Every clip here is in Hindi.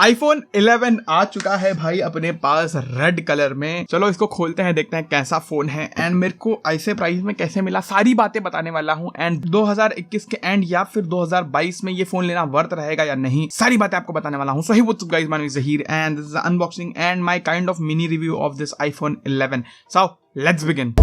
iPhone 11 आ चुका है भाई अपने पास रेड कलर में। चलो इसको खोलते हैं, देखते हैं कैसा फोन है एंड मेरे को ऐसे प्राइस में कैसे मिला, सारी बातें बताने वाला हूं। एंड 2021 के एंड या फिर 2022 में ये फोन लेना वर्थ रहेगा या नहीं, सारी बातें आपको बताने वाला हूं। So hey what's up guys, my name is Zaheer and this is the unboxing and my kind of mini review of this iPhone 11। So let's begin.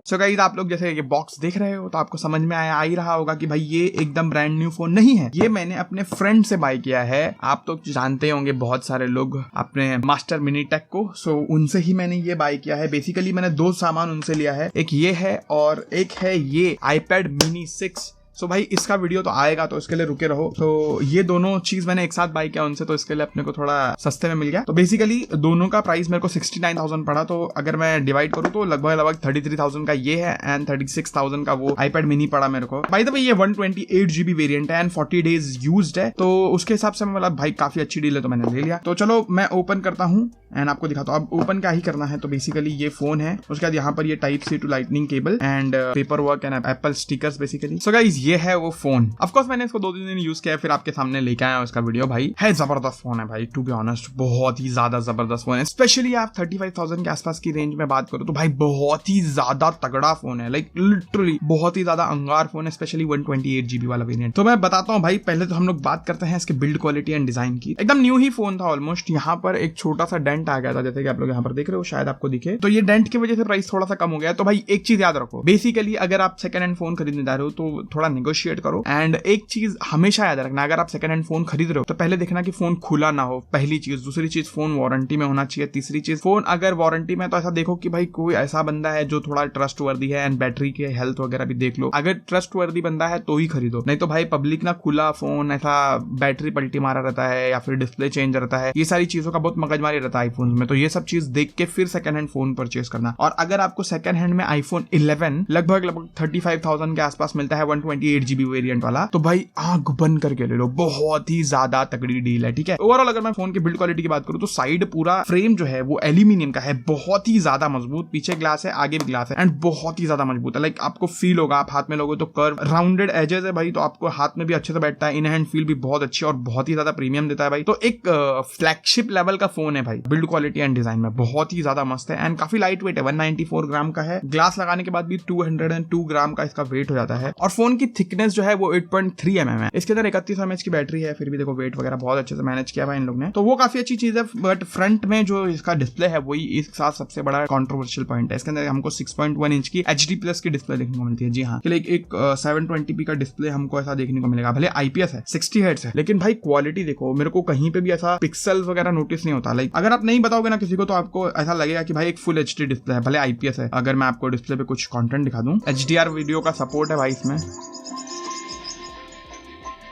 So guys, आप लोग जैसे ये बॉक्स देख रहे हो तो आपको समझ में आ ही रहा होगा कि भाई ये एकदम ब्रांड न्यू फोन नहीं है। ये मैंने अपने फ्रेंड से बाय किया है। आप तो जानते होंगे बहुत सारे लोग अपने मास्टर मिनी टेक को, सो उनसे ही मैंने ये बाय किया है। बेसिकली मैंने दो सामान उनसे लिया है, एक ये है और एक है ये iPad mini 6। सो भाई इसका वीडियो तो आएगा तो इसके लिए रुके रहो। तो ये दोनों चीज मैंने एक साथ बाय किया उनसे, तो इसके लिए अपने को थोड़ा सस्ते में मिल गया। तो बेसिकली दोनों का प्राइस मेरे को 69,000 पड़ा। तो अगर मैं डिवाइड करूँ तो लगभग 33,000 का ये है एंड 36,000 का वो iPad mini पड़ा मेरे को। बाय द वे ये 128GB वेरिएंट है एंड 40 डेज यूज्ड है, तो उसके हिसाब से मतलब भाई काफी अच्छी डील है, तो मैंने ले लिया। तो चलो मैं ओपन करता हूँ एंड आपको दिखाता हूँ। अब ओपन क्या ही करना है, तो बेसिकली ये फोन है, उसके बाद यहाँ पर ये Type-C to lightning cable and paperwork and Apple stickers basically. So guys ये है वो फोन। ऑफ कोर्स मैंने इसको 2-3 दिन यूज किया, फिर आपके सामने लेके आया उसका वीडियो। भाई है जबरदस्त फोन है भाई, टू बी ऑनेस्ट बहुत ही ज्यादा जबरदस्त फोन है। स्पेशली आप 35,000 के आसपास की रेंज में बात करो तो भाई बहुत ही ज्यादा तगड़ा फोन है, लाइक लिटरली बहुत ही ज्यादा अंगार फोन है, स्पेशली 128GB वाला वेरिएंट। तो मैं बताता हूँ भाई, पहले तो हम लोग बात करते हैं इसके बिल्ड क्वालिटी एंड डिजाइन की। एकदम न्यू ही फोन था ऑलमोस्ट। यहाँ पर एक छोटा सा डेंट आ गया था, जैसे कि आप लोग यहाँ पर देख रहे हो, शायद आपको दिखे। तो ये डेंट की वजह से प्राइस थोड़ा सा कम हो गया। तो भाई एक चीज याद रखो, बेसिकली अगर आप सेकंड हैंड फोन खरीदने जा रहे हो तो थोड़ा नेगोशिएट करो। एंड एक चीज हमेशा याद रखना, अगर आप सेकंड हैंड फोन खरीद रहे हो तो पहले देखना कि फोन खुला ना हो, पहली चीज। दूसरी चीज, फोन वारंटी में होना चाहिए। तीसरी चीज, फोन अगर वारंटी में तो ऐसा देखो कि भाई कोई ऐसा बंदा है जो थोड़ा ट्रस्ट वर्दी है एंड बैटरी के हेल्थ वगैरह भी देख लो। अगर ट्रस्ट वर्दी बंदा है तो ही खरीदो, नहीं तो भाई पब्लिक ना खुला फोन ऐसा बैटरी पलटी मारा रहता है या फिर डिस्प्ले चेंज रहता है, ये सारी चीजों का बहुत मगजमारी रहता है आईफोन में। तो ये सब चीज देख के फिर सेकंड हैंड फोन परचेज करना। और अगर आपको सेकंड हैंड में iPhone 11 लगभग 35,000 के आसपास मिलता है 128GB वेरिएंट वाला, तो भाई आंख बंद करके ले लो, बहुत ही ज्यादा तगड़ी डील है। ठीक है, ओवरऑल अगर मैं फोन की बिल्ड क्वालिटी की बात करूं तो साइड पूरा फ्रेम जो है वो एल्यूमिनियम का है, बहुत ही ज्यादा मजबूत। पीछे ग्लास है, आगे भी ग्लास है एंड बहुत ही ज्यादा मजबूत है। लाइक आपको फील होगा, आप हाथ में लोगे तो कर्व राउंडेड एजेस है भाई, तो आपको हाथ में भी अच्छे से बैठता है। इन हैंड फील भी बहुत अच्छी और बहुत ही ज्यादा प्रीमियम देता है भाई। तो एक फ्लैगशिप लेवल का फोन है भाई, बिल्ड क्वालिटी एंड डिजाइन में बहुत ही ज्यादा मस्त है एंड काफी लाइट वेट है। 194 ग्राम का है, ग्लास लगाने के बाद भी 202 ग्राम का इसका वेट हो जाता है। और फोन की थिकनेस जो है वो 8.3 mm है। इसके अंदर 31 mAh की बैटरी है, फिर भी देखो वेट वगैरह बहुत अच्छे से मैनेज किया भाई इन लोग ने, तो वो काफी अच्छी चीज है। बट फ्रंट में जो इसका डिस्प्ले है वही इस साथ सबसे बड़ा कंट्रोवर्शियल पॉइंट है। इसके अंदर हमको 6.1 इंच की HD+ की डिस्प्ले देखने को मिलती है। जी हाँ, एक 720p का डिस्प्ले हमको ऐसा देखने को मिलेगा। भले IPS है, 60 Hz है, लेकिन भाई क्वालिटी देखो, मेरे को कहीं पे भी ऐसा पिक्सल वगैरह नोटिस नहीं होता। लाइक अगर आप नहीं बताओगे ना किसी को तो आपको ऐसा लगेगा कि भाई एक फुल HD डिस्प्ले है, भले IPS है। अगर मैं आपको डिस्प्ले पे कुछ कंटेंट दिखा दूं, HDR वीडियो का सपोर्ट है भाई इसमें,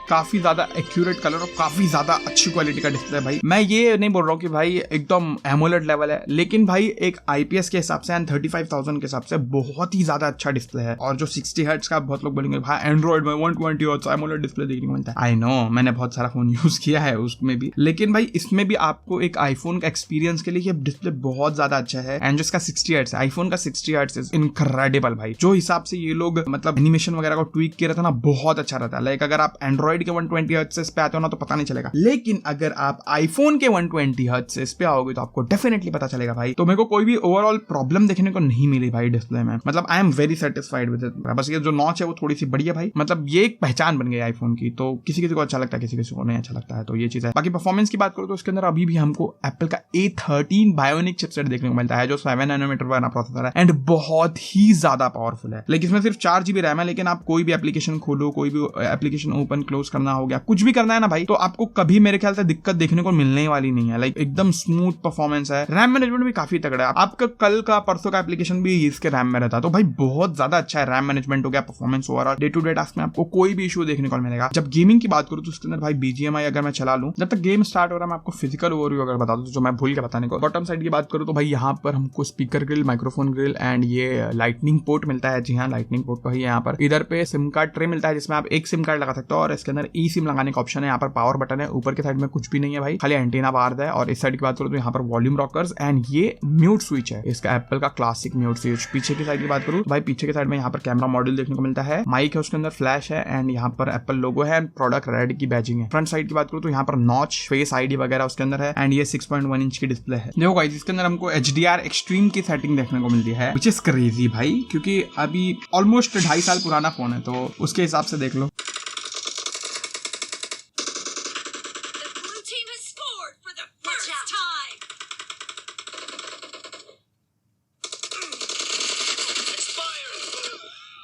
काफी ज्यादा एक्यूरेट कलर और काफी ज्यादा अच्छी क्वालिटी का डिस्प्ले है भाई। मैं ये नहीं बोल रहा हूँ कि भाई एकदम एमोलेड लेवल है, लेकिन भाई एक IPS के हिसाब से एंड 35,000 के हिसाब से बहुत ही ज्यादा अच्छा डिस्प्ले है। और जो 60 Hz का बहुत लोग बोलेंगे भाई एंड्रॉइड में 120 Hz एमोलेड डिस्प्ले देखने को मिलता है। आई नो, मैंने बहुत सारा फोन यूज किया है उसमें भी, लेकिन भाई इसमें भी आपको एक आईफोन का एक्सपीरियंस के लिए ये डिस्प्ले बहुत ज्यादा अच्छा है। एंड जो इसका 60 Hz है, आईफोन का 60 Hz इज इनक्रेडिबल भाई। जो हिसाब से ये लोग मतलब एनिमेशन वगैरह को ट्वीक किया रहता है ना, बहुत अच्छा रहता है। लाइक अगर आप एंड्रॉइड के 120 Hz पे आते हो ना तो पता नहीं चलेगा, लेकिन अगर आप आईफोन के 120 Hz पे आओगे तो आपको डेफिनेटली पता चलेगा भाई। तो मेरे को कोई भी ओवरऑल प्रॉब्लम देखने को नहीं मिली भाई डिस्प्ले में। मतलब I am very satisfied with it. बस ये जो नॉच है वो थोड़ी सी बड़ी है भाई, मतलब ये एक पहचान बन गई आईफोन की। तो किसी किसी को अच्छा लगता है, किसी किसी को नहीं अच्छा लगता है, तो ये चीज है। बाकी परफॉर्मेंस की बात करो तो इसके अंदर अभी भी हमको एप्पल का A13 Bionic चिपसेट देखने को मिलता है, जो 7 nm वाला प्रोसेसर है एंड बहुत ही ज्यादा पावरफुल है। लेकिन इसमें सिर्फ 4GB रैम है, लेकिन आप कोई भी एप्लीकेशन खोलो, कोई भी एप्लीकेशन ओपन क्लोज करना हो गया, कुछ भी करना है ना भाई, तो आपको कभी मेरे ख्याल से दिक्कत देखने को मिलने वाली नहीं है। लाइक एकदम स्मूथ परफॉर्मेंस है। रैम मैनेजमेंट भी काफी तगड़ा है। आपका कल का परसों का एप्लीकेशन भी इसके रैम में रहता है, तो भाई बहुत ज्यादा अच्छा है। रैम मैनेजमेंट हो गया, performance overall, day to day task में आपको कोई भी इशू देखने को मिलेगा। जब गेमिंग की बात करूं तो उसके अंदर भाई BGMI अगर मैं चला लूं, जब तक गेम स्टार्ट हो रहा है, मैं आपको फिजिकल ओवरव्यू अगर बता दूं, जो मैं भूल के बताने को। बॉटम साइड की बात करूं तो भाई यहाँ पर हमको speaker grill, microphone grill and ये लाइटनिंग पोर्ट मिलता है। जी हाँ, लाइटनिंग पोर्ट तो ही यहाँ पर। इधर पे सिम कार्ड ट्रे मिलता है जिसमें आप एक सिम कार्ड लगा सकते हो और इसके इसके अंदर ई सिम लगाने का ऑप्शन है, यहाँ पर पावर बटन है, ऊपर के साइड में कुछ भी नहीं है भाई, खाली एंटीना बाहर है। और इस साइड की बात करूँ तो यहाँ पर वॉल्यूम रॉकर्स एंड ये म्यूट स्विच है, इसका एप्पल का क्लासिक म्यूट स्विच। पीछे की साइड की बात करूँ तो भाई पीछे के साइड में यहाँ पर कैमरा मॉड्यूल देखने को मिलता है, माइक है उसके अंदर, फ्लैश है एंड यहाँ पर एप्पल लोगो है, प्रोडक्ट रेड की बैजिंग है। फ्रंट साइड की बात करूँ तो यहाँ पर नॉच, फेस आईडी वगैरह उसके अंदर है एंड ये 6.1 इंच की डिस्प्ले है। देखो गाइस इसके अंदर हमको HDR एक्सट्रीम की सेटिंग देखने को मिलती है, विच इज क्रेजी भाई, क्योंकि अभी ऑलमोस्ट 2.5 साल पुराना फोन है तो उसके हिसाब से देख लो।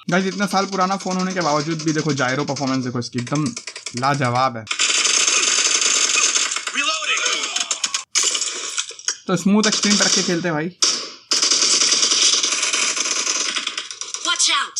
गाइस इतना साल पुराना फोन होने के बावजूद भी देखो जायरो परफॉर्मेंस देखो इसकी, एकदम लाजवाब है। तो स्मूथ एक्सट्रीम पर रख के खेलते हैं भाई।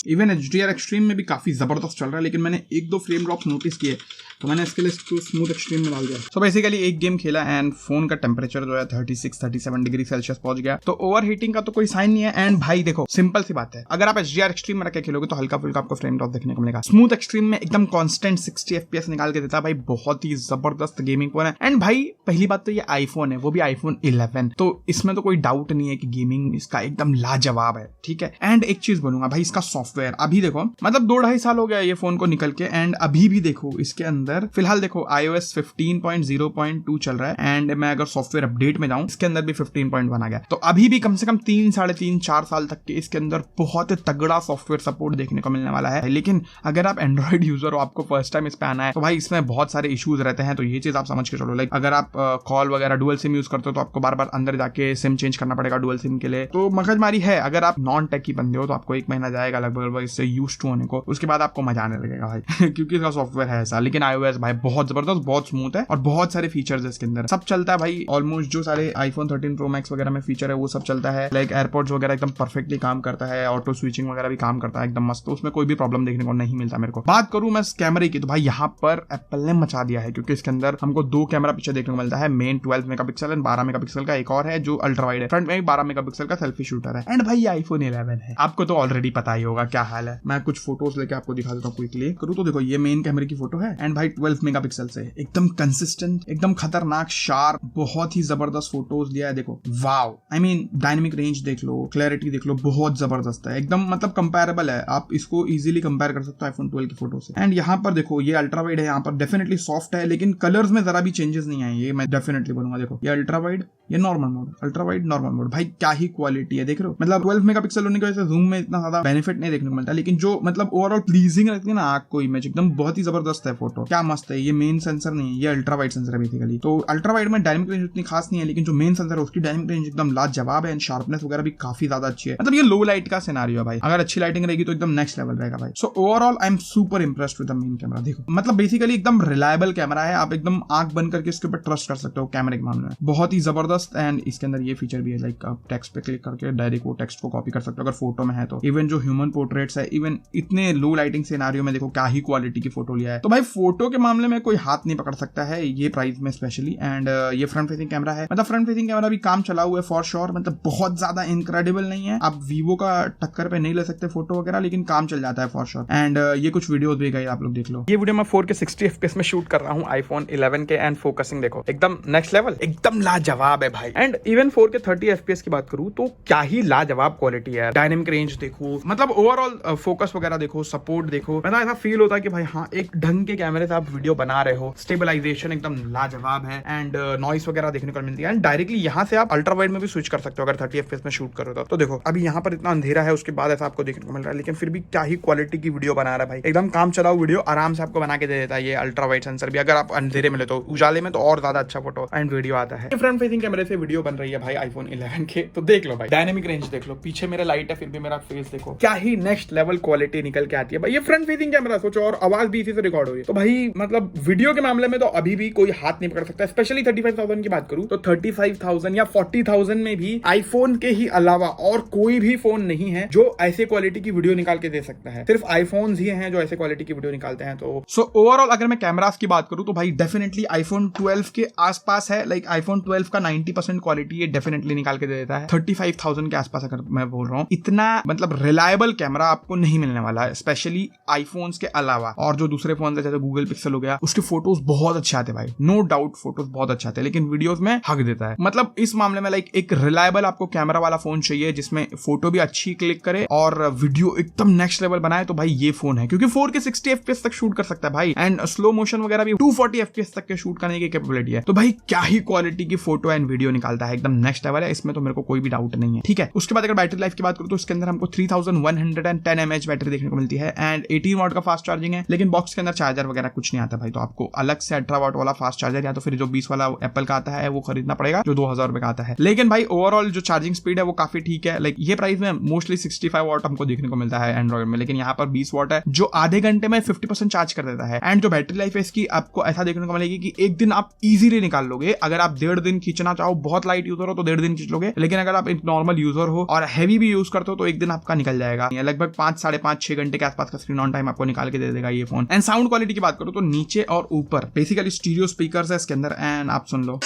इवन HDR एक्सट्रीम में भी काफी जबरदस्त चल रहा है, लेकिन मैंने 1-2 फ्रेम ड्रॉप्स नोटिस किए तो मैंने इसके लिए इसको स्मूथ एक्सट्रीम में डाल दिया। सो बेसिकली एक गेम खेला एंड फोन का टेम्परेचर जो है 36-37 डिग्री सेल्सियस पहुंच गया, तो ओवर हीटिंग का तो कोई साइन नहीं है। एंड भाई देखो सिंपल सी बात है, अगर आप HDR एक्सट्रीम में रख के खेलोगे तो हल्का फुल्का आपको फ्रेम ड्रॉप देखने को मिलेगा। स्मूथ एक्सट्रीम में एकदम कांस्टेंट 60 FPS निकाल के देता है भाई, बहुत ही जबरदस्त गेमिंग फोन है। एंड भाई पहली बात तो ये आईफोन है, वो भी iPhone 11, तो इसमें तो कोई डाउट नहीं है कि गेमिंग इसका एकदम लाजवाब है, ठीक है। एंड एक चीज बोलूंगा भाई, इसका सॉफ्टवेयर अभी देखो, मतलब 2-2.5 साल हो गया ये फोन को निकल के, एंड अभी भी देखो इसके अंदर फिलहाल देखो iOS 15.0.2 चल रहा है एंड मैं अगर सॉफ्टवेयर अपडेट में जाऊं इसके अंदर भी 15.1 आ गया, तो अभी भी कम से कम 3-3.5-4 साल तक के इसके अंदर बहुत तगड़ा सॉफ्टवेयर सपोर्ट देखने को मिलने वाला है। लेकिन अगर आप एंड्रॉइड यूजर हो, आपको फर्स्ट टाइम इस पे आना है, तो भाई इसमें बहुत सारे इश्यूज रहते हैं, तो ये चीज आप समझ के चलो। लाइक अगर आप कॉल वगैरह डुअल सिम यूज करते हो तो आपको बार बार अंदर जाके सिम चेंज करना पड़ेगा डुअल सिम के लिए, तो मगजमारी है। अगर आप नॉन टेकी बंदे हो तो आपको 1 महीना जाएगा लगभग इससे यूज टू होने को, उसके बाद आपको मजा आने लगेगा भाई क्योंकि इसका सॉफ्टवेयर है ऐसा। लेकिन iOS भाई बहुत जबरदस्त, बहुत स्मूथ है और बहुत सारे फीचर्स है इसके अंदर, सब चलता है भाई। ऑलमोस्ट जो सारे iPhone 13 Pro Max वगैरह में फीचर है वो सब चलता है, लाइक एयरपोर्ट्स वगैरह एकदम परफेक्टली काम करता है, ऑटो स्विचिंग वगैरह भी काम करता है एकदम मस्त, तो उसमें कोई भी प्रॉब्लम देखने को नहीं मिलता मेरे को। बात करूं मैं कैमरे की तो भाई यहाँ पर एप्पल ने मचा दिया है, क्योंकि इसके अंदर हमको 2 कैमरा पिक्चर देखने को मिलता है, मेन 12 मेगापिक्सल एंड 12 मेगापिक्सल का एक और है जो अल्ट्रा वाइड है, फ्रंट में भी 12 मेगापिक्सल का सेल्फी शूटर है। एंड भाई ये iPhone 11 है, आपको तो ऑलरेडी पता ही होगा क्या हाल है। मैं कुछ फोटोज लेके आपको दिखा देता हूँ क्विकली करूँ तो देखो ये मेन कैमरे की फोटो है एंड भाई 12 मेगापिक्सल से एकदम कंसिस्टेंट, एकदम खतरनाक शार्प, बहुत ही जबरदस्त फोटोज लिया है। देखो wow, I mean dynamic range देख लो, क्लैरिटी देख लो, बहुत जबरदस्त है एकदम, मतलब कंपैरेबल है, आप इसको इजीली कंपेयर कर सकते हो iPhone 12 की फोटो से। एंड यहाँ पर देखो ये अल्ट्रा वाइड है, यहाँ पर डेफिनेटली सॉफ्ट है, लेकिन कलर्स में जरा भी चेंजेस नहीं आए, ये मैं डेफिनेटली बोलूंगा। देखो ये अल्ट्रा वाइड, ये normal mode, ultra wide, normal mode, भाई क्या ही क्वालिटी है देख रहे हो। मतलब 12 मेगापिक्सल होने की वजह से जूम में इतना ज्यादा बेनिफिट नहीं देखने को मिलता, लेकिन जो मतलब ओवरऑल प्लीजिंग लगती है ना आंख को इमेज, एकदम बहुत ही जबरदस्त है फोटो, क्या मस्त है। ये मेन सेंसर नहीं है, ये अल्ट्रा वाइड सेंसर है बेसिकली, तो अल्ट्रा वाइड में डायनेमिक रेंज उतनी खास नहीं है, लेकिन जो मेन सेंसर है उसकी डायनेमिक रेंज एकदम लाजवाब है एंड शार्पनेस वगैरह भी काफी ज्यादा अच्छी है। मतलब ये लो लाइट का सिनेरियो है भाई, अगर अच्छी लाइटिंग रहेगी तो एकदम नेक्स्ट लेवल रहेगा भाई। So overall I am super impressed with the main camera. देखो मतलब बेसिकली एकदम रिलायबल कैमरा है, आप एकदम आंख बंद करके इसके ऊपर ट्रस्ट कर सकते हो कैमरे के मामले में, बहुत ही जबरदस्त। एंड इसके अंदर ये फीचर भी है, लाइक आप टेक्स्ट पे क्लिक करके डायरेक्ट वो टेक्स्ट को कॉपी कर सकते हो अगर फोटो में है तो। इवन जो ह्यूमन पोर्ट्रेट्स है, इवन इतने लो लाइटिंग सिनेरियो में देखो क्या ही क्वालिटी की फोटो लिया है, तो भाई फोटो के मामले में कोई हाथ नहीं पकड़ सकता है ये प्राइस में स्पेशली। एंड ये फ्रंट फेसिंग कैमरा है, मतलब फ्रंट फेसिंग कैमरा भी काम चला हुआ है फॉर श्योर, मतलब बहुत ज्यादा इनक्रेडिबल नहीं है, आप वीवो का टक्कर पे नहीं ले सकते फोटो वगैरह, लेकिन काम चल जाता है फॉर श्योर। एंड ये कुछ वीडियोस भी गए आप लोग देख लो। ये वीडियो मैं 4K 60 FPS में शूट कर रहा हूँ iPhone 11 के, एंड फोकसिंग देखो एकदम नेक्स्ट लेवल, एकदम लाजवाब है भाई। एंड इवन 4K 30 FPS की बात करूँ तो क्या ही लाजवाब क्वालिटी है, डायनेमिक रेंज देखो, मतलब ओवरऑल फोकस वगैरह देखो, सपोर्ट देखो, मतलब ऐसा फील होता है कि भाई हाँ एक ढंग के कैमरे से आप वीडियो बना रहे हो, स्टेबलाइजेशन एकदम लाजवाब है एंड नॉइस वगैरह देखने को मिलती है। एंड डायरेक्टली यहाँ से आप अल्ट्रा वाइड में भी स्विच कर सकते हो अगर 30 FPS में शूट करो तो देखो अभी यहाँ पर इतना अंधेरा है, उसके बाद ऐसा आपको देखने को मिल रहा है, लेकिन फिर भी क्या ही क्वालिटी की वीडियो बना रहा है भाई, एकदम काम चलाओ वीडियो आराम से आपको बना के दे देता है ये अल्ट्रा वाइड सेंसर भी। अगर आप अंधेरे में ले तो उजाले में तो और ज्यादा अच्छा फोटो एंड वीडियो आता है। फ्रंट फेसिंग कैमरे से वीडियो बन रही है भाई iPhone 11 के, तो देख लो भाई डायनेमिक रेंज देख लो, पीछे मेरा लाइट है फिर भी मेरा फेस देखो, क्या ही नेक्स्ट लेवल क्वालिटी निकल के आती है भाई। ये फ्रंट फेसिंग कैमरा सोचो, और आवाज भी इसी से रिकॉर्ड हो रही है, तो भाई मतलब वीडियो के मामले में तो अभी भी कोई हाथ नहीं पकड़ सकता। स्पेशली 35,000 की बात करूं तो 35,000 या 40,000 में भी आईफोन के ही अलावा और कोई भी फोन नहीं है जो ऐसे क्वालिटी की वीडियो निकाल के दे सकता है, सिर्फ आईफोन्स ही हैं जो ऐसे क्वालिटी की वीडियो निकालते हैं। तो सो ओवरऑल अगर मैं कैमरास की बात करूं तो भाई डेफिनेटली iPhone 12 के आसपास है, लाइक iPhone 12 का 90% क्वालिटी ये डेफिनेटली निकाल के दे देता है। 35,000 के आसपास अगर मैं बोल रहा हूं, इतना मतलब रिलायबल कैमरा आपको नहीं मिलने वाला है, स्पेशली आईफोन्स के अलावा। और जो दूसरे फोन है जैसे गूगल पिक्सल हो गया, उसके फोटोज बहुत अच्छे आते भाई, नो डाउट फोटोज बहुत अच्छे आते हैं, लेकिन वीडियोस में हक देता है। मतलब इस मामले में लाइक एक रिलायबल आपको कैमरा वाला फोन चाहिए जिसमें फोटो भी अच्छी क्लिक करे और वीडियो एकदम नेक्स्ट लेवल बनाए, तो भाई ये फोन है, क्योंकि 4K 60 FPS तक शूट कर सकता है भाई, एंड स्लो मोशन वगैरह भी 240 FPS तक के शूट करने की कैपेबिलिटी है। तो भाई क्या ही क्वालिटी की फोटो एंड वीडियो निकालता है, एकदम नेक्स्ट लेवल है, इसमें तो मेरे को कोई भी डाउट नहीं है। ठीक है, उसके बाद अगर बैटरी लाइफ की बात करूं तो इसके अंदर हमको 3110 mAh बैटरी देखने को मिलती है एंड 18 वाट का फास्ट चार्जिंग है, लेकिन बॉक्स के अंदर चार्जर वगैरह कुछ नहीं आता भाई, तो आपको अलग से 18 वाट वाला फास्ट चार्जर या तो फिर जो 20 वाला एप्पल का आता है वो खरीदना पड़ेगा, जो 2000 रुपए का आता है। लेकिन भाई ओवरऑल जो चार्जिंग स्पीड है वो काफी ठीक है। लाइक ये प्राइस में मोस्टली 65 वाट हमको देखने को मिलता है एंड्रॉइड में, लेकिन यहाँ पर 20 वाट है जो आधे घंटे में 50% चार्ज कर देता है। एंड जो बैटरी लाइफ है इसकी आपको ऐसा देखने को मिलेगी कि एक दिन आप इजीली निकाल लोगे। अगर आप 1.5 दिन खींचना चाहो, बहुत लाइट यूजर हो तो 1.5 दिन खींच लोगे, लेकिन अगर आप एक नॉर्मल यूजर हो और हैवी भी यूज करते हो तो एक दिन आपका निकल जाएगा। लगभग 5, 5.5, 6 घंटे के आसपास का स्क्रीन ऑन टाइम आपको निकाल के दे देगा ये फोन। एंड साउंड क्वालिटी की बात करो तो नीचे और ऊपर बेसिकली स्टीरियो स्पीकर्स है इसके अंदर, एंड आप सुन लो,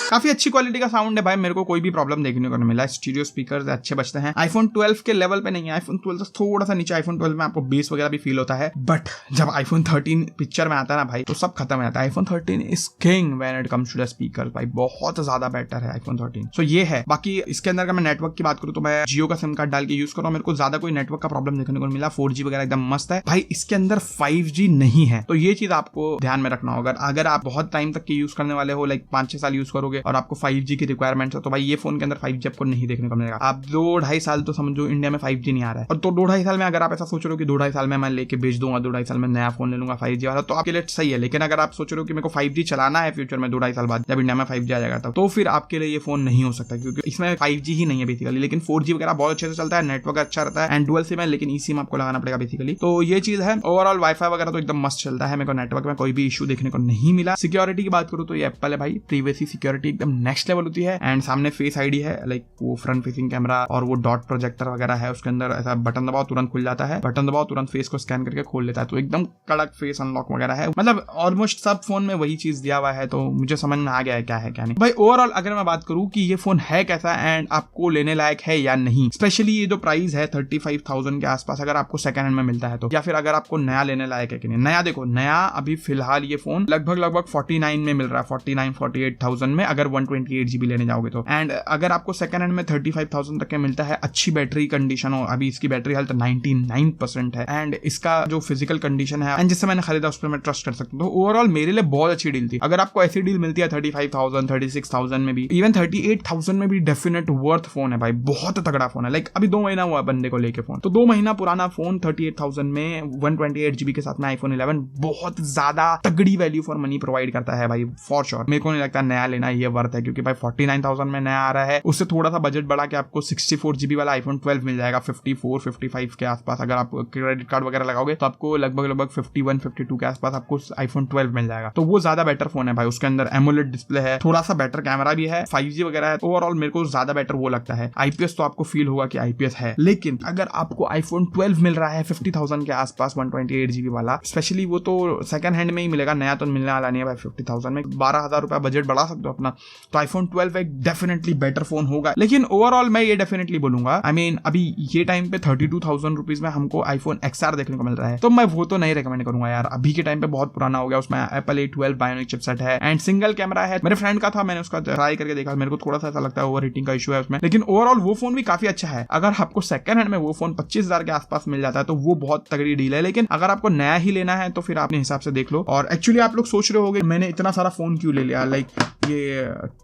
काफी अच्छी क्वालिटी का साउंड है भाई, मेरे को कोई भी प्रॉब्लम देखने को नहीं मिला। स्टीरियो स्पीकर्स अच्छे बचते हैं, iPhone 12 के लेवल पे नहीं है, iPhone 12 से थोड़ा सा नीचे, iPhone 12 में आपको बेस वगैरह भी फील होता है, बट जब iPhone 13 पिक्चर में आता है ना भाई तो सब खत्म हो जाता है। iPhone 13 is king when it comes to the speaker भाई, बहुत ज्यादा बेटर है iPhone 13। सो ये है। बाकी इसके अंदर अगर मैं नेटवर्क की बात करूं तो मैं जियो का सिम कार्ड डाल के यूज कर रहा हूं, मेरे को ज्यादा कोई नेटवर्क का प्रॉब्लम देखने को मिला, 4G वगैरह एकदम मस्त है भाई। इसके अंदर 5G नहीं है, तो ये चीज आपको ध्यान में रखना होगा। अगर आप बहुत टाइम तक यूज करने वाले हो, लाइक 5-6 साल यूज करोगे और आपको 5G की रिक्वायरमेंट्स है, तो भाई ये फोन के अंदर 5G आपको नहीं देखने को मिलेगा। आप 2-2.5 साल तो समझो इंडिया में 5G नहीं आ रहा है, और तो 2-2.5 साल में अगर आप ऐसा सोच रहे हो कि 2-2.5 साल में मैं लेके बेच दूंगा, 2-2.5 साल में नया फोन ले लूंगा 5G वाला, तो आपके लिए सही है। लेकिन अगर आप सोच रहे हो कि मेरे को 5G चलाना है फ्यूचर में 2-2.5 साल बाद जब इंडिया में 5G आ जाएगा, तो फिर आपके लिए ये फोन नहीं हो सकता, क्योंकि इसमें 5G ही नहीं है बेसिकली। लेकिन 4G वगैरह बहुत अच्छे से चलता है, नेटवर्क अच्छा रहता है एंड डुअल सिम है, लेकिन ई सिम आपको लगाना पड़ेगा बेसिकली। तो ये चीज है। ओवरऑल वाईफाई वगैरह तो एकदम मस्त चलता है, मेरे को नेटवर्क में कोई भी इशू देखने को नहीं मिला। सिक्योरिटी की बात करूं तो ये एप्पल है भाई, प्रीवियसली सिक्योरिटी एकदम नेक्स्ट लेवल होती है, एंड सामने फेस आईडी है, लाइक वो फ्रंट फेसिंग कैमरा और वो डॉट प्रोजेक्टर वगैरह है, उसके अंदर ऐसा बटन दबाओ तुरंत खुल जाता है, बटन दबाओ तुरंत फेस को स्कैन करके खोल लेता है, तो एकदम कड़क फेस अनलॉक वगैरह है। मतलब ऑलमोस्ट सब फोन में वही चीज दिया हुआ है, तो मुझे समझ में आ गया है क्या है क्या नहीं। भाई ओवरऑल अगर मैं बात करूं कि ये फोन है कैसा एंड आपको लेने लायक है या नहीं, स्पेशली ये जो प्राइस है 35,000 के आसपास, अगर आपको सेकंड हैंड में मिलता है तो, या फिर अगर आपको नया लेने लायक है कि नहीं। नया देखो, नया अभी फिलहाल ये फोन लगभग 49 में मिल रहा है, 49-48,000 में, अगर 128GB लेने जाओगे तो। एंड अगर आपको सेकंड हैंड में 35,000 तक के मिलता है, अच्छी बैटरी कंडीशन हो, अभी इसकी बैटरी हेल्थ 99% है, एंड इसका जो फिजिकल कंडीशन है एंड जिससे मैंने खरीदा उस पर मैं ट्रस्ट कर सकता हूँ, तो ओवरऑल मेरे लिए बहुत अच्छी डील थी। अगर आपको ऐसी डील मिलती है 35,000, 36,000 में भी, इवन 38,000 में भी, डेफिनेट वर्थ फोन है भाई, बहुत तगड़ा फोन है। लाइक अभी 2 महीना हुआ बंदे को लेके फोन, तो 2 महीना पुराना फोन 38,000 में 128GB के साथ में iPhone 11 बहुत ज्यादा तगड़ी वैल्यू फॉर मनी प्रोवाइड करता है भाई, फॉर श्योर। मेरे को नहीं लगता नया लेना ये वर्थ है, क्योंकि भाई 49,000 में नया आ रहा है, उससे थोड़ा सा बजट बढ़ा के आपको 64GB वाला iPhone 12 मिल जाएगा 54-55 के आसपास। अगर आप क्रेडिट कार्ड वगैरह लगाओगे तो आपको लगभग 51-52 के आसपास आपको iPhone 12 मिल जाएगा, तो वो ज्यादा बेटर फोन है भाई। उसके अंदर एमोलेड डिस्प्ले है, थोड़ा सा बेटर कैमरा भी है, 5G वगैरह है, ओवरऑल मेरे को ज्यादा बेटर वो लगता है। IPS तो आपको फील होगा कि IPS है, लेकिन अगर आपको iPhone 12 मिल रहा है 50,000 के आसपास 128GB वाला, स्पेशली वो तो सेकंड हैंड में ही मिलेगा, नया तो मिलने वाला नहीं है भाई। 50,000 में 12,000 रुपया बजट बढ़ा सकते हो अपना, तो iPhone 12 एक डेफिनेटली बेटर फोन होगा। लेकिन ओवरऑल मैं ये डेफिनेटली बोलूंगा, आई मीन अभी ये टाइम पे 32,000 रुपीज में हमको iPhone XR देखने को मिल रहा है, तो मैं वो तो नहीं रेकमेंड करूंगा यार। अभी के टाइम पे बहुत पुराना हो गया, उसमें Apple A12 Bionic चिपसेट है एंड सिंगल कैमरा है। मेरे फ्रेंड का था, मैंने उसका ट्राई करके देखा, मेरे को थोड़ा सा ऐसा लगता है ओवर हीटिंग का इशू है उसमें, लेकिन ओवरऑल वो फोन भी काफी अच्छा है। अगर आपको सेकंड हैंड में वो फोन 25,000 के आसपास मिल जाता है तो वो बहुत तगड़ी डील है, लेकिन अगर आपको नया ही लेना है तो फिर अपने हिसाब से देख लो। और एक्चुअली आप लोग सोच रहे होगे मैंने इतना सारा फोन क्यों ले लिया, लाइक ये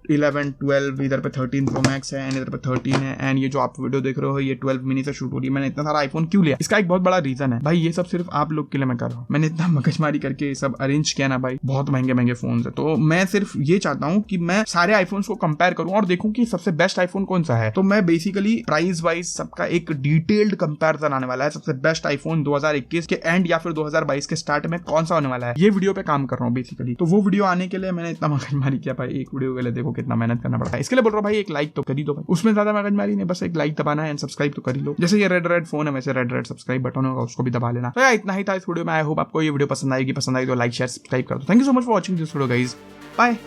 11, 12, इधर पे 13 Pro Max है एंड इधर पे 13 है, एंड ये जो आप वीडियो देख रहे हो ये 12 मिनी से शूट हो रही है, मैंने इतना सारा आईफोन क्यों लिया? इसका एक बहुत बड़ा रीजन है भाई, ये सब सिर्फ आप लोग के लिए मैं कर रहा हूँ। मैंने इतना मगजमारी करके ये सब अरेंज किया ना भाई, बहुत महंगे फोन है, तो मैं सिर्फ ये चाहता हूँ कि मैं सारे आईफोन को कंपेयर करूँ और देखूं कि सबसे बेस्ट आईफोन कौन सा है। तो मैं बेसिकली प्राइस वाइज सबका एक डिटेल्ड कंपैरिजन आने वाला है, सबसे बेस्ट आईफोन 2021 के एंड या फिर 2022 के स्टार्ट में कौन सा होने वाला है, ये वीडियो पे काम कर रहा हूँ बेसिकली। तो वो वीडियो आने के लिए मैंने इतना मगजमारी किया भाई, एक वीडियो के लिए देखो कितना मेहनत करना पड़ता है। इसके लिए बोल रहा हूँ भाई, एक लाइक तो कर ही दो भाई, उसमें ज्यादा मगजमारी नहीं, बस एक लाइक दबाना है एंड सब्सक्राइब तो कर ही लो। जैसे ये रेड फोन है वैसे रेड सब्सक्राइब बटन होगा, उसको भी दबा लेना। तो यार इतना ही था इस वीडियो में। आई होप आपको ये वीडियो पसंद आएगी, पसंद आई तो लाइक शेयर सब्सक्राइब कर दो। Thank you so much for watching this video guys, bye.